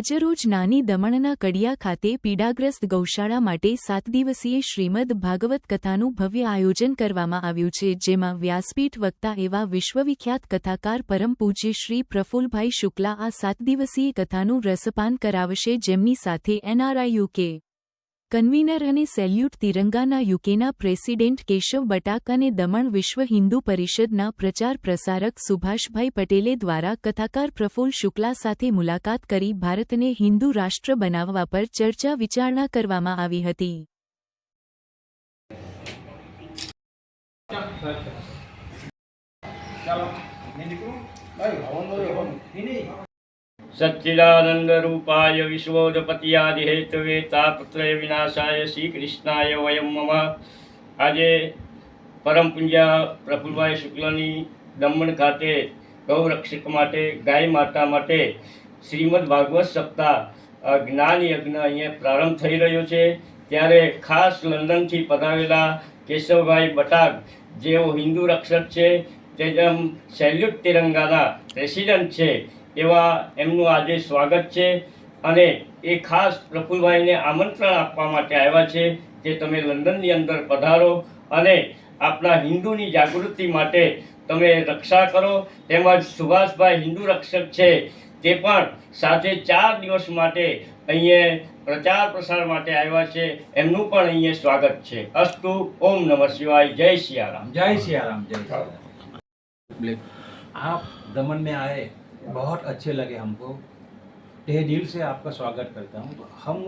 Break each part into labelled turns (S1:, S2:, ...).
S1: આજરોજ નાની દમણના કડિયા ખાતે પીડાગ્રસ્ત ગૌશાળા માટે 7 દિવસીય શ્રીમદ ભાગવત કથાનું ભવ્ય આયોજન કરવામાં આવ્યું છે, જેમાં વ્યાસપીઠ વક્તા એવા વિશ્વવિખ્યાત કથાકાર પરમ પૂજ્ય શ્રી પ્રફુલ્લભાઈ શુક્લા આ 7 દિવસીય કથાનું રસપાન કરાવશે, જેમની સાથે એનઆરઆઈ યુકે કન્વીનર અને સેલ્યુટ તિરંગાના યુકેના પ્રેસિડેન્ટ કેશવ બટાક અને દમણ વિશ્વ હિન્દુ પરિષદના પ્રચાર પ્રસારક સુભાષભાઈ પટેલે દ્વારા કથાકાર પ્રફુલ્લ શુક્લા સાથે મુલાકાત કરી ભારતને હિન્દુ રાષ્ટ્ર બનાવવા પર ચર્ચા વિચારણા કરવામાં આવી હતી.
S2: सच्चिदानंद रूपाय विश्वोदपत्यादि हेतवे तापत्रय विनाशाय श्री कृष्णाय वयम मम. આજે પરમ પૂજ્ય પ્રફુલ્લભાઈ શુક્લાની દમણ ખાતે ગૌરક્ષક માટે, ગાય માતા માટે શ્રીમદ ભાગવત સપ્તાહ જ્ઞાન યજ્ઞ અહીંયા પ્રારંભ થઈ રહ્યો છે. ત્યારે ખાસ લંડનથી પધારેલા કેશવભાઈ બટાક, જેઓ હિન્દુ રક્ષક છે, તેમ સેલ્યુટ તિરંગાના પ્રેસિડન્ટ છે, એવા એમનું આજે સ્વાગત છે. અને એ ખાસ પ્રફુલ્લભાઈને આમંત્રણ આપવા માટે આવ્યા છે કે તમે લંડનની અંદર પધારો અને આપણા હિન્દુની જાગૃતિ માટે તમે રક્ષા કરો. તેમજ સુભાષભાઈ હિન્દુ રક્ષક છે, તે પણ સાથે 4 દિવસ માટે અહીંયા પ્રચાર પ્રસાર માટે આવ્યા છે. એમનું પણ અહીંયા સ્વાગત છે. અસ્તુ. ઓમ નમઃ શિવાય. જય સિયારામ.
S3: जय सियाराम. जय सियाराम. आप दमन में आए, बहुत अच्छे लगे हमको. तहे दिल से आपका स्वागत करता हूँ. हम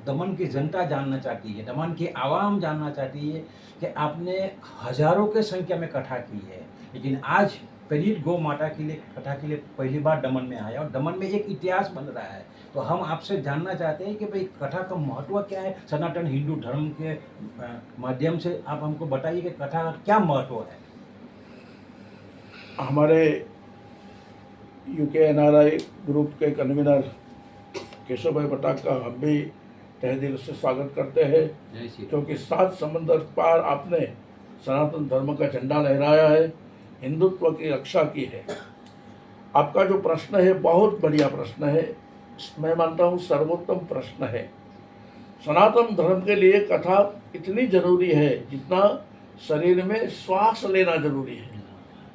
S3: दमन की जनता जानना चाहती है, दमन की आवाम जानना चाहती है कि आपने हजारों के संख्या में कथा की है, लेकिन आज पीड़ित गौ माता के लिए कथा के लिए पहली बार दमन में आया और दमन में एक इतिहास बन रहा है. तो हम आपसे जानना चाहते हैं कि भाई कथा का महत्व क्या है. सनातन हिंदू धर्म के माध्यम से आप हमको बताइए कि कथा का क्या महत्व है.
S4: हमारे यूके एनआरआई ग्रुप के कन्वीनर केशव भाई बटाक का हम भी तहे दिल से स्वागत करते हैं, क्योंकि 7 समंदर पार आपने सनातन धर्म का झंडा लहराया है, हिंदुत्व की रक्षा की है. आपका जो प्रश्न है बहुत बढ़िया प्रश्न है. मैं मानता हूँ सर्वोत्तम प्रश्न है. सनातन धर्म के लिए कथा इतनी जरूरी है जितना शरीर में श्वास लेना जरूरी है.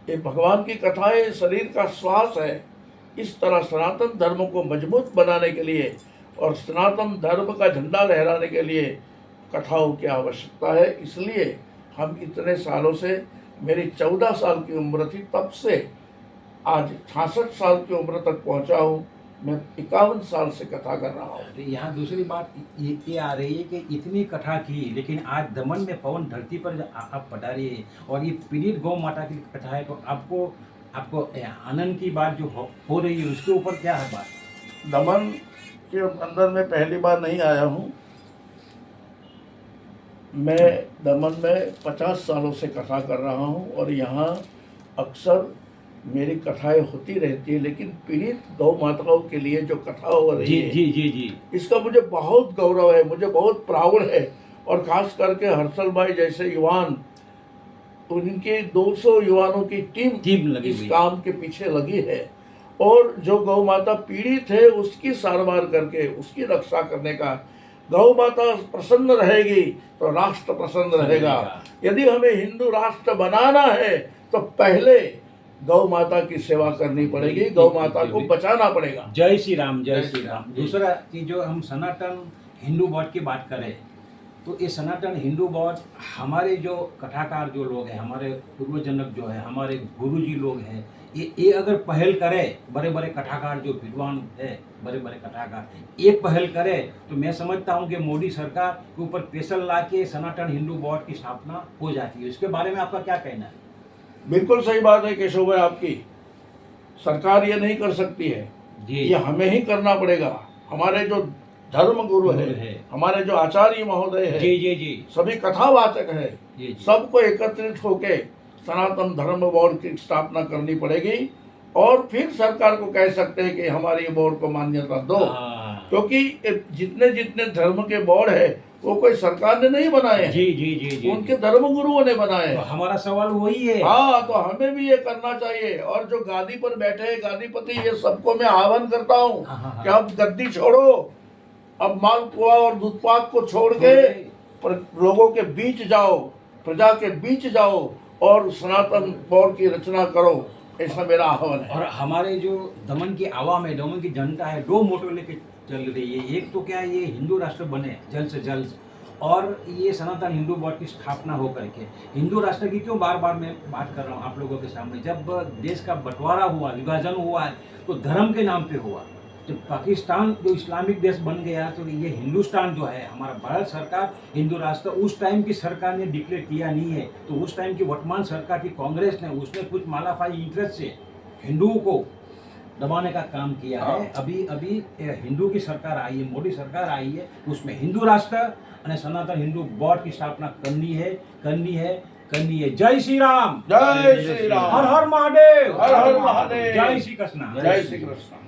S4: ये भगवान की कथाएं शरीर का श्वास है. इस तरह सनातन धर्म को मजबूत बनाने के लिए और सनातन धर्म का झंडा लहराने के लिए कथाओं की आवश्यकता है. इसलिए हम इतने सालों से, मेरी 14 साल की उम्र थी तब से आज 66 साल की उम्र तक पहुंचा हूँ. मैं 51 साल से कथा कर रहा हूँ.
S3: तो यहाँ दूसरी बात ये आ रही है कि इतनी कथा की, लेकिन आज दमन में पवन धरती पर आप पधारे और ये पीड़ित गौ माता की कथा है, तो आपको आनंद की बात जो हो रही है उसके ऊपर क्या है बात.
S4: दमन के अंदर मैं पहली बार नहीं आया हूँ. मैं दमन में 50 सालों से कथा कर रहा हूँ और यहाँ अक्सर मेरी कथाएं होती रहती है, लेकिन पीड़ित गौ माताओं के लिए जो कथा हो रही है,
S3: जी जी जी,
S4: इसका मुझे बहुत गौरव है, मुझे बहुत प्राउड है. और खास करके हर्षल भाई जैसे युवान, उनके 200 युवानों की टीम
S3: लगी
S4: इस काम के पीछे लगी है. और जो गौ माता पीड़ित है उसकी सारवार करके उसकी रक्षा करने का, गौ माता प्रसन्न रहेगी तो राष्ट्र प्रसन्न रहेगा. यदि हमें हिंदू राष्ट्र बनाना है तो पहले गौ माता की सेवा करनी पड़ेगी, गौ माता को बचाना पड़ेगा.
S3: जय श्री राम. जय श्री राम. दूसरा कि जो हम सनातन हिंदू बौद्ध की बात करें, तो ये सनातन हिंदू बौद्ध हमारे जो कथाकार जो लोग हैं, हमारे पूर्वजनक जो है, हमारे गुरुजी लोग हैं, ये अगर पहल करे, बड़े बड़े कथाकार जो विद्वान है, बड़े बड़े कथाकार ये पहल करे, तो मैं समझता हूँ कि मोदी सरकार के ऊपर प्रेशर ला के सनातन हिंदू बौद्ध की स्थापना हो जाती है. इसके बारे में आपका क्या कहना है.
S4: बिल्कुल सही बात है केशव भाई आपकी. सरकार ये नहीं कर सकती है, ये हमें ही करना पड़ेगा. हमारे जो धर्म गुरु है, हमारे जो आचार्य महोदय है,
S3: जी जी जी,
S4: सभी कथावाचक है, सबको एकत्रित होके सनातन धर्म बोर्ड की स्थापना करनी पड़ेगी. और फिर सरकार को कह सकते हैं कि हमारी बोर्ड को मान्यता दो. क्योंकि जितने जितने धर्म के बोर्ड है वो कोई सरकार ने नहीं बनाए हैं,
S3: जी जी जी जी
S4: उनके धर्म गुरुओं ने बनाए
S3: तो
S4: हैं।
S3: हमारा सवाल वही है।
S4: हाँ, तो हमें भी ये करना चाहिए। और जो गादी पर बैठे हैं गादीपति, ये सबको मैं आह्वान करता हूँ
S3: हाँ।
S4: कि अब गद्दी छोड़ो, अब मालपुआ और दूधपाक को छोड़ के लोगों के बीच जाओ, प्रजा के बीच जाओ और सनातन पौर की रचना करो, ऐसा मेरा आह्वान है।
S3: और हमारे जो दमन की आवाम है, दमन की जनता है, दो मोटो लेके चल रही है। एक तो क्या है, ये हिंदू राष्ट्र बने जल्द से जल्द, और ये सनातन हिंदू बोर्ड की स्थापना हो करके। हिंदू राष्ट्र की क्यों बार बार मैं बात कर रहा हूँ आप लोगों के सामने, जब देश का बंटवारा हुआ, विभाजन हुआ, तो धर्म के नाम पे हुआ। जब पाकिस्तान जो इस्लामिक देश बन गया, तो ये हिंदुस्तान जो है हमारा भारत सरकार हिंदू राष्ट्र उस टाइम की सरकार ने डिक्लेयर किया नहीं है। तो उस टाइम की वर्तमान सरकार की कांग्रेस ने, उसने कुछ मालाफाई इंटरेस्ट से हिंदुओं को दबाने का काम किया है। अभी अभी हिंदू की सरकार आई है, मोदी सरकार आई है, उसमें हिंदू राष्ट्र और सनातन हिंदू बोर्ड की स्थापना करनी है। जय श्री राम,
S4: जय श्री राम,
S3: हर हर महादेव,
S4: हर हर महादेव,
S3: जय श्री कृष्ण,
S4: जय श्री कृष्ण।